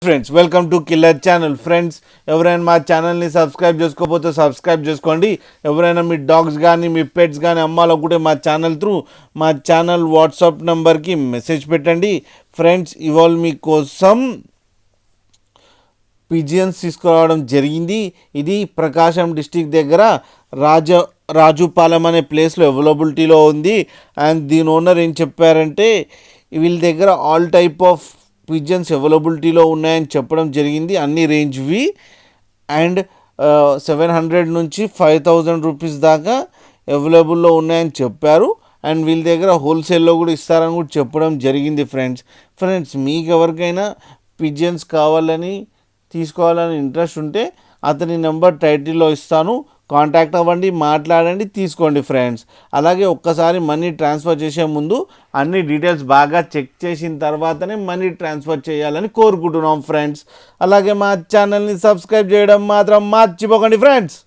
Friends welcome to killer channel. Friends ఎవరైనా మా ఛానల్ని సబ్స్క్రైబ్ చేసుకోకపోతే సబ్స్క్రైబ్ చేసుకోండి. ఎవరైనా మీ డాగ్స్ కానీ మీ పెట్స్ కానీ అమ్మాలనుకుంటే మా ఛానల్ త్రూ మా ఛానల్ వాట్సాప్ నెంబర్కి మెసేజ్ పెట్టండి. ఫ్రెండ్స్ ఇవాళ మీకోసం పిజియన్స్ తీసుకురావడం జరిగింది. ఇది ప్రకాశం డిస్టిక్ దగ్గర రాజుపాలెం అనే ప్లేస్లో అవైలబిలిటీలో ఉంది. అండ్ దీని ఓనర్ ఏం చెప్పారంటే వీళ్ళ దగ్గర ఆల్ టైప్ ఆఫ్ పిజన్స్ అవైలబిలిటీలో ఉన్నాయని చెప్పడం జరిగింది, అన్ని రేంజ్వి. అండ్ 700 నుంచి 5000 రూపీస్ దాకా అవైలబుల్లో ఉన్నాయని చెప్పారు. అండ్ వీళ్ళ దగ్గర హోల్సేల్లో కూడా ఇస్తారని కూడా చెప్పడం జరిగింది. ఫ్రెండ్స్ మీకు ఎవరికైనా పిజన్స్ కావాలని తీసుకోవాలని ఇంట్రెస్ట్ ఉంటే అతని నెంబర్ టైటిల్లో ఇస్తాను, కాంటాక్ట్ అవ్వండి, మాట్లాడండి, తీసుకోండి ఫ్రెండ్స్. అలాగే ఒక్కసారి మనీ ట్రాన్స్ఫర్ చేసే ముందు అన్ని డీటెయిల్స్ బాగా చెక్ చేసిన తర్వాతనే మనీ ట్రాన్స్ఫర్ చేయాలని కోరుకుంటున్నాం ఫ్రెండ్స్. అలాగే మా ఛానల్ని సబ్స్క్రైబ్ చేయడం మాత్రం మర్చిపోకండి ఫ్రెండ్స్.